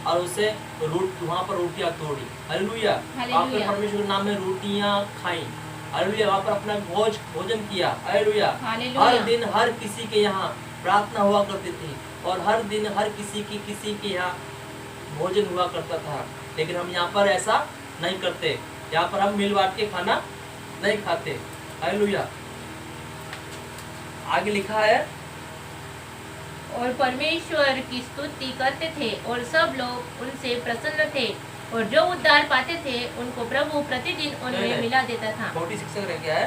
और उसे वहाँ पर रोटियां तोड़ी। हालेलुया, वहाँ पर परमेश्वर के नाम में रोटियां खाई। हालेलुया, वहाँ पर अपना भोजन किया। हालेलुया, हर दिन हर किसी के यहाँ प्रार्थना हुआ करती थी और हर दिन हर किसी के यहाँ भोजन हुआ करता था। लेकिन हम यहाँ पर ऐसा नहीं करते, यहाँ पर हम मिल बांट के खाना नहीं खाते। हालेलुया, आगे लिखा है और परमेश्वर की स्तुति करते थे और सब लोग उनसे प्रसन्न थे और जो उद्धार पाते थे उनको प्रभु प्रतिदिन उनमें मिला देता था। 46 रह गया है।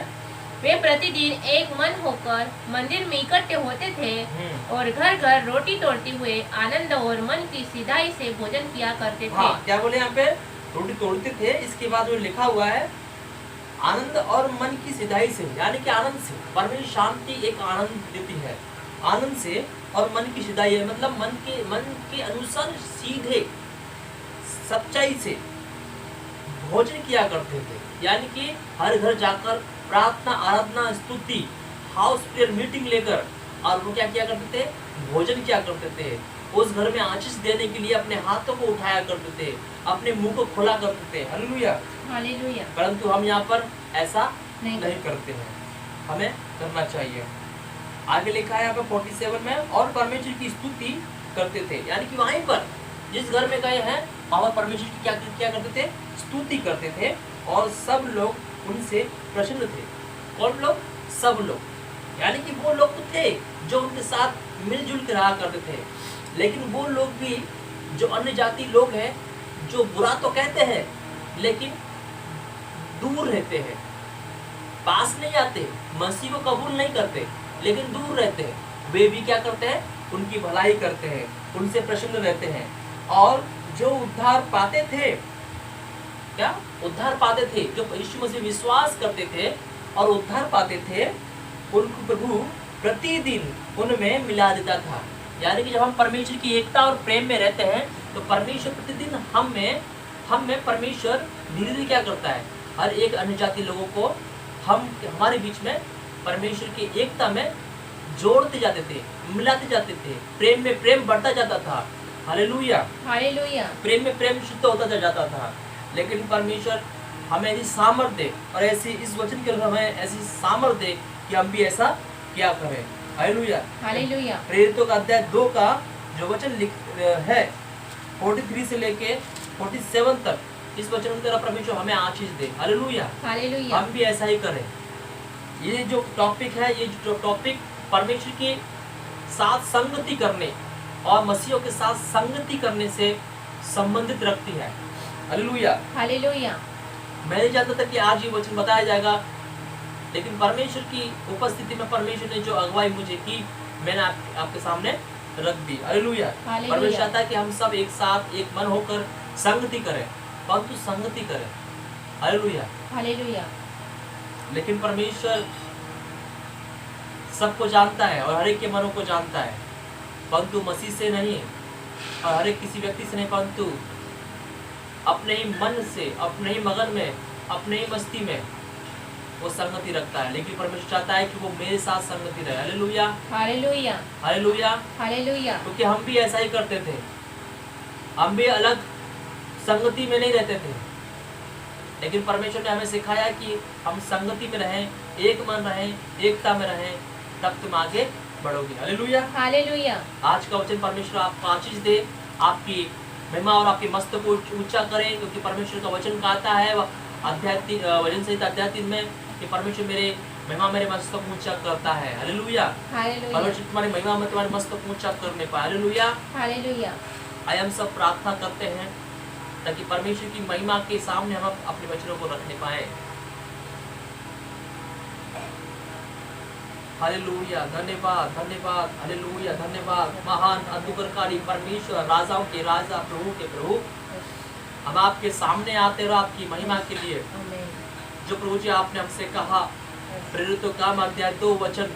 वे प्रतिदिन एक मन होकर मंदिर में इकट्ठे होते थे और घर घर रोटी तोड़ते हुए आनंद और मन की सीधाई से भोजन किया करते थे। हाँ, क्या बोले यहाँ पे? रोटी तोड़ते थे। इसके बाद वो लिखा हुआ है आनंद और मन की सीधाई से, यानी कि आनंद से। परमेश्वर शांति एक आनंद देती है, आनंद से, और मन की सीधाई है मतलब मन के अनुसार सीधे सच्चाई से भोजन किया करते थे। यानी कि हर घर जाकर प्रार्थना, आराधना, स्तुति, हाउस प्रेयर मीटिंग लेकर और वो क्या किया करते थे? भोजन किया करते थे। उस घर में आशीष देने के लिए अपने हाथों को उठाया करते थे, अपने मुंह को खोला करते थे। Hallelujah, hallelujah. परंतु हम यहाँ पर ऐसा नहीं करते हैं, हमें करना चाहिए। आगे लिखा है यहाँ पर 47 में और परमेश्वर की स्तुति करते थे। यानी कि वहीं पर जिस घर में गए हैं वहाँ पर परमेश्वर की क्या करते थे? स्तुति करते थे और सब लोग उनसे प्रसन्न थे। कौन लोग? सब लोग। यानी कि वो लोग तो थे जो उनके साथ मिलजुल कर रहा करते थे, लेकिन वो लोग भी जो अन्य जाति लोग हैं, जो बुरा तो कहते हैं लेकिन दूर रहते हैं, पास नहीं आते, मसीह को कबूल नहीं करते, लेकिन दूर रहते हैं, वे भी क्या करते हैं? उनकी भलाई करते हैं, उनसे प्रसन्न रहते हैं। और जो उद्धार पाते थे, क्या उद्धार पाते थे, जो यीशु मसीह विश्वास करते थे और उद्धार पाते थे, उनको प्रभु प्रतिदिन उनमें मिला देता था। यानी कि जब हम परमेश्वर की एकता और प्रेम में रहते हैं तो परमेश्वर प्रतिदिन हम में परमेश्वर धीरे धीरे क्या करता है? हर एक अन्य जाति लोगों को हमारे बीच में परमेश्वर की एकता में जोड़ते जाते थे, मिलाते जाते थे, प्रेम में प्रेम बढ़ता जाता था। Hallelujah, hallelujah. प्रेम में प्रेम शुद्ध होता जाता था। लेकिन परमेश्वर हमें ऐसी सामर्थ्य दे और ऐसी इस वचन के हमें ऐसी सामर्थ्य दे कि हम भी ऐसा क्या करें। Hallelujah, hallelujah. प्रेरितों का अध्याय 2 का जो वचन है 43 से लेके 47 तक, इस वचन के द्वारा परमेश्वर हमें आशीष दे। Hallelujah, hallelujah. हम भी ऐसा ही करें। ये जो टॉपिक है, ये जो टॉपिक परमेश्वर के साथ संगति करने और मसीहों के साथ संगति करने से संबंधित रखती है। Hallelujah, hallelujah. मैं नहीं जानता था कि आज ये वचन बताया जाएगा, लेकिन परमेश्वर की उपस्थिति में परमेश्वर ने जो अगुवाई मुझे की, मैंने आपके सामने रख दी। हालेलुया, परमेश्वर चाहता है कि हम सब एक साथ एक मन होकर संगति करें, परंतु संगति करें। Hallelujah, hallelujah. लेकिन परमेश्वर सबको जानता है और हर एक के मनों को जानता है, परंतु मसीह से नहीं और हर एक किसी व्यक्ति से नहीं, परंतु अपने ही मन से, अपने ही मगन में, अपने ही मस्ती में वो संगति रखता है। लेकिन परमेश्वर चाहता है कि वो मेरे साथ संगति रहे। Hallelujah, hallelujah. Hallelujah, hallelujah. क्योंकि हम भी ऐसा ही करते थे, हम भी अलग संगति में नहीं रहते थे, लेकिन परमेश्वर ने हमें सिखाया कि हम संगति में रहें, एक मन रहें, एकता में रहें, तब तुम आगे बढ़ोगे। Hallelujah, hallelujah. आज का वचन परमेश्वर आपको आशीष दे, आपकी महिमा और आपके मस्तक को ऊंचा करें, क्योंकि परमेश्वर का वचन कहता है वचन सहित अध्याय 3 में कि परमेश्वर मेरे महिमा मेरे मस्तक ऊंचा करता है। हालेलुया। हालेलुया परमेश्वर तुम्हारी महिमा में तुम्हारे मस्तक ऊंचा करने पाए। हालेलुया। हालेलुया आइए हम सब प्रार्थना करते हैं ताकि परमेश्वर की महिमा के सामने हम अपने वचनों को रखने पाए। हालेलुया। धन्यवाद धन्यवाद। हालेलुया धन्यवाद। महान अद्भुतकारी परमेश्वर, राजाओं के राजा, प्रभु के प्रभु, हम आपके सामने आते रहो आपकी महिमा के लिए। आमीन जो प्रभु जी आपने हमसे कहा, प्रेरितों का काम अध्याय 2 वचन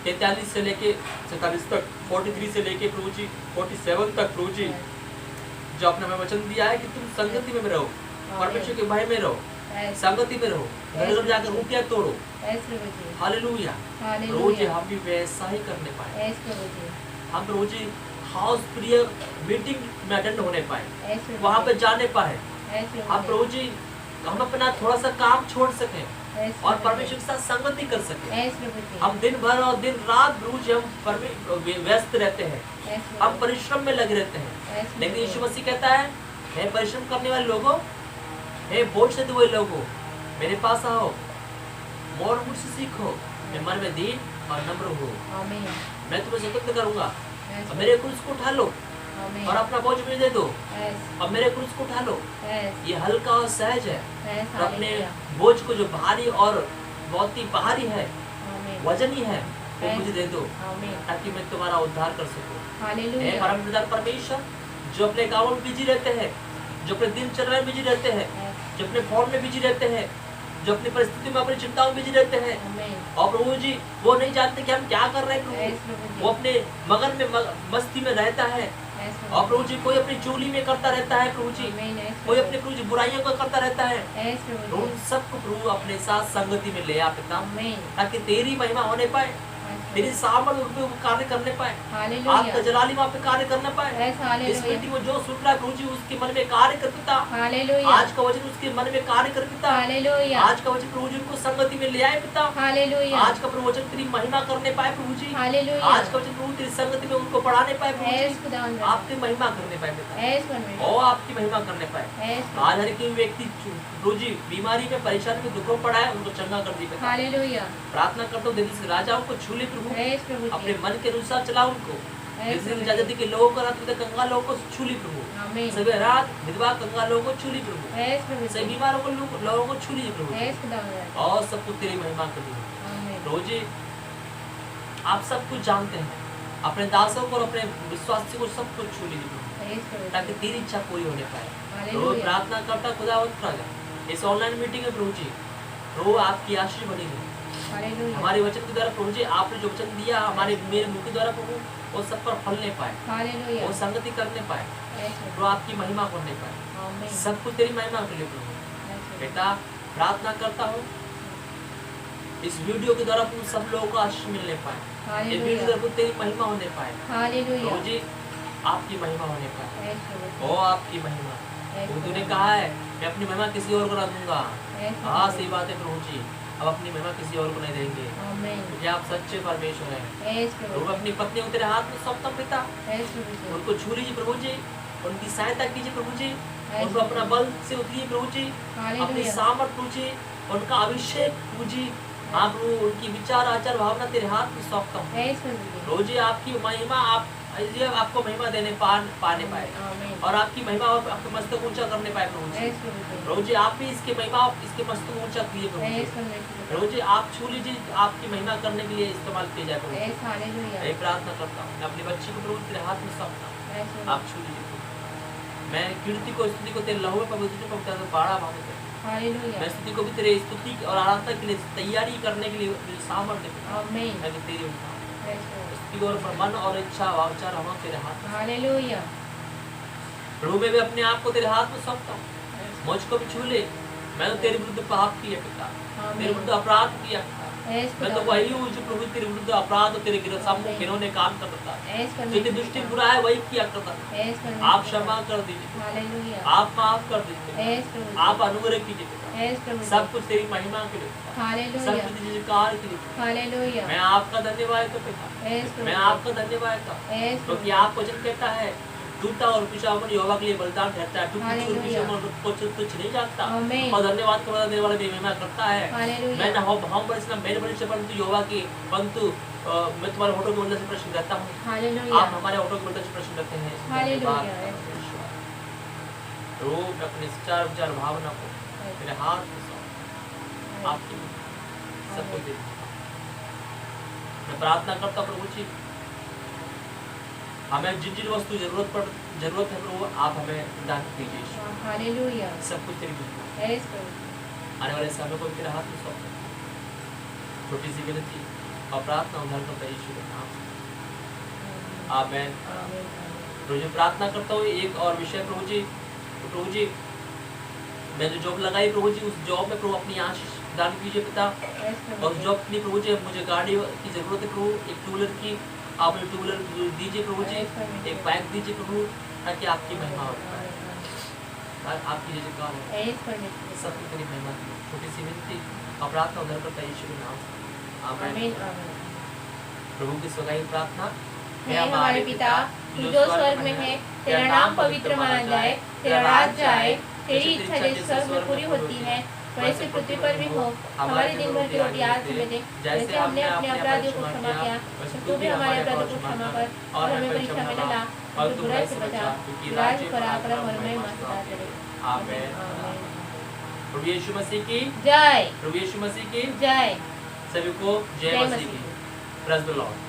43 से लेके 47 तक, 43 से लेके प्रभु जी 47 तक, प्रभु जी जो आपने हमें वचन दिया है कि तुम संगति में रहो, परमेश्वर के भय में रहो, संगति में रहो, घर घर जाकर ऊँटियाँ तोड़ो। हालेलुया। प्रभु जी हम भी वैसा ही करने पाए। हम प्रभु जी हाउस प्रियर मीटिंग में अटेंड होने पाए, वहाँ पे जाने पाए। हम प्रभु जी हम अपना थोड़ा सा काम छोड़ सकें और परमेश्वर के साथ संगति कर सकें। हम दिन भर और दिन रात प्रभु जी हम व्यस्त रहते हैं, हम परिश्रम में लगे रहते हैं, लेकिन यीशु मसीह कहता है, हे परिश्रम करने वाले लोगों, हे बोझ से हुए लोगों, मेरे पास आओ और मुझसे सीखो, मैं मन में दीन और नम्र हूँ, मैं तुम्हें स्वतंत्र करूंगा। और मेरे क्रूस को उठा लो और अपना बोझ मुझे दे दो, और मेरे क्रूस को उठा लो, ये हल्का और सहज है। और अपने बोझ को जो भारी और बहुत ही भारी है, वजनी है, वो मुझे दे दो ताकि मैं तुम्हारा उद्धार कर सकूं। हे परम परमेश्वर, जो अपने काम में बिजी रहते हैं, जो अपने दिनचर्या में बिजी रहते हैं, जो अपने फोन में बिजी रहते हैं, जो अपनी परिस्थिति में अपनी चिंताओं में बिजी रहते हैं, और प्रभु जी वो नहीं जानते कि हम क्या कर रहे हैं। प्रभु वो अपने मगन में मस्ती में रहता है, और प्रभु जी कोई अपनी चोली में करता रहता है, प्रभु जी कोई अपने प्रभु जी बुराइयों को करता रहता है। उन सबको प्रभु अपने साथ संगति में ले आ पिता, ताकि तेरी महिमा होने पाए, तेरी सामर्थ उन पे कार्य करने पाए, आपका जलाली वहाँ पे कार्य करना पाए। इस मीटिंग में जो सुन रहा है प्रभु जी उसके मन में कार्य कर पिता, आज का वचन उसके मन में कार्य कर पिता, आज का वचन प्रभु जी को संगति में ले आए पिता, आज का प्रभु वचन तेरी महिमा करने पाए प्रभु जी, आज का वचन प्रभु तेरी संगति में उनको पढ़ाने पाए प्रभु जी, आपकी महिमा करने पाए पिता, और आपकी महिमा करने पाए। आज हर एक व्यक्ति प्रभु जी बीमारी में, परेशानी में, दुखों पड़ा है, उनको चंगा कर दी पिता। प्रार्थना करता हूँ देश के राजाओं को छू ले प्रभु, अपने मन के अनुसार चला उनको, जाति के लोगों को रात में, कंगाल लोगों को छू ली प्रभु, सभी रात विधवा कंगाल लोगों को छू ली प्रभु, सभी बीमारों को लोगों को छू ली प्रभु, और सब कुछ तेरी महिमा कर दी प्रभु जी। आप सब कुछ जानते हैं, अपने दासों को और अपने विश्वासी को सब कुछ छू लीजिए प्रभु, ताकि तेरी इच्छा पूरी होने पाए। प्रभु प्रार्थना करता खुदावंत राजा, इस ऑनलाइन मीटिंग में प्रभु जी, प्रभु आपकी आशीष बनी है हमारे वचन के द्वारा प्रभु जी, आपने जो वचन दिया हमारे मेरे मुख के द्वारा प्रभु, वो सब पर फलने पाए, वो संगति करने पाए, प्रभु आपकी महिमा करने पाए, सब कुछ तेरी महिमा के लिए प्रभु। बेटा प्रार्थना करता हूँ इस वीडियो के द्वारा प्रभु सब लोगों को आशीष मिलने पाए, ये वीडियो द्वारा तेरी महिमा होने पाए प्रभु जी, आपकी महिमा होने पाए, ओ आपकी महिमा। तूने कहा है मैं अपनी महिमा किसी और को न दूंगा, हाँ सही बात है प्रभु जी, अब अपनी महिमा किसी और को नहीं देंगे, क्योंकि आप सच्चे परमेश्वर हैं। प्रभु अपनी पत्नी को तेरे हाथ में सौंपता पिता, उनको छू लीजिए प्रभु जी, उनकी सहायता कीजिए प्रभु जी, उनको अपना बल से उतरिए प्रभु जी, अपनी सामर्थ प्रभु जी, उनका अभिषेक प्रभु जी, हाँ प्रभु उनकी विचार आचार भावना तेरे हाथ में सौंपता हूँ प्रभु जी। आपकी महिमा आपको महिमा देने पाने पाए, और आपकी महिमा और आपके मस्तक ऊंचा करने पाए प्रभु जी। प्रभु जी आप भी इसके महिमा इसके मस्तक ऊंचा किए प्रभु जी, आप छू लीजिए, आपकी महिमा करने के लिए इस्तेमाल किया जाए प्रभु जी। मैं प्रार्थना करता हूँ, मैं अपनी बच्ची को प्रभु तेरे हाथ में सौंपता हूँ, आप छू लीजिए प्रभु। मैं कीर्ति को स्तुति को तेरे लहू में पवित्र को बाड़ा भाग, मैं स्तुति को भी तेरे स्तुति और आराधना के लिए तैयारी करने के लिए सामर्थ्य तेरी और मन और इच्छा वाचार हम तेरे हाथ में। प्रभु मैं भी अपने आप को तेरे हाथ में सौंपता हूँ, मुझको भी छू ले। मैं तो तेरे विरुद्ध पाप किया पिता, तेरे विरुद्ध अपराध किया पिता, मैं तो वही हूँ जो प्रभु तेरे विरुद्ध अपराध और तेरे घिनौने काम करता था, जो तेरी दृष्टि बुरा है वही किया करता था। आप क्षमा कर दीजिए, आप माफ कर दीजिए, आप अनुग्रह कीजिए पिता, सब कुछ तेरी महिमा के लिए, सब कुछ तेरी कार्य के लिए। मैं आपका धन्यवाद करता पिता, मैं आपका धन्यवाद करता, क्योंकि आप वचन कहता है झूठा और पिशापन यहोवा के लिए बलिदान ठहरता है, क्योंकि हालेलुया। पिशापन कुछ नहीं जानता आमीन। और धन्यवाद का देने वाला भी महिमा करता है। हालेलुया। मैं ना हम बरसना मेरे बरिश परंतु यहोवा की परंतु मैं तुम्हारे होठों के बंधन से प्रश्न करता हूँ, हालेलुया। आप हमारे होठों के बंधन से प्रश्न करते हैं। हालेलुया। प्रभु मैं अपने विचार भावना को मेरे हाथ में सौंप आपकी सब कुछ दे दूं। मैं प्रार्थना करता हूं प्रभु जी, हमें जिन जिन वस्तु जरूरत है प्रभु आप हमें दान कीजिए यीशु। हालेलुया। सब कुछ तेरी कृपा है। यस प्रभु। आने वाले समय को तेरे हाथ में सौंप छोटी सी विनती और प्रार्थना उद्धार करता यीशु के नाम से आमीन। आमीन। प्रभु जी प्रार्थना करता हूँ एक और विषय प्रभु जी, तो प्रभु जी मैं जो जॉब लगाई प्रभु जी उस जॉब में प्रभु अपनी आशीष दान कीजिए पिता। यस प्रभु। और जॉब के लिए प्रभु जी मुझे गाड़ी की जरूरत है प्रभु, एक टू व्हीलर की आप मुझे टू व्हीलर दीजिए प्रभु जी, एक बाइक दीजिए प्रभु, ताकि आपकी महिमा हो आपकी जयकार हो यस प्रभु। सब तेरी महिमा की छोटी सी विनती और प्रार्थना उधर करता है यीशु के नाम से आमीन। आमीन। आमीन। प्रभु की सगाई प्रार्थना हे हमारे पिता तू जो स्वर्ग में है, तेरा नाम पवित्र माना जाए, तेरा राज आए, तेरी इच्छा जैसे स्वर्ग में पूरी होती है वैसे पृथ्वी पर भी हो। हमारे दिन भर की रोटी आज हमें दे, जैसे हमने अपने अपराधियों को क्षमा किया वैसे तू भी हमारे अपराधों को क्षमा कर, और हमें परीक्षा में न ला और तू बुराई से बचा, क्योंकि राज्य पराक्रम और महिमा सदा तेरे। आमीन। प्रभु यीशु मसीह की जय। प्रभु यीशु मसीह की जय। सभी को जय मसीह की। Praise the Lord.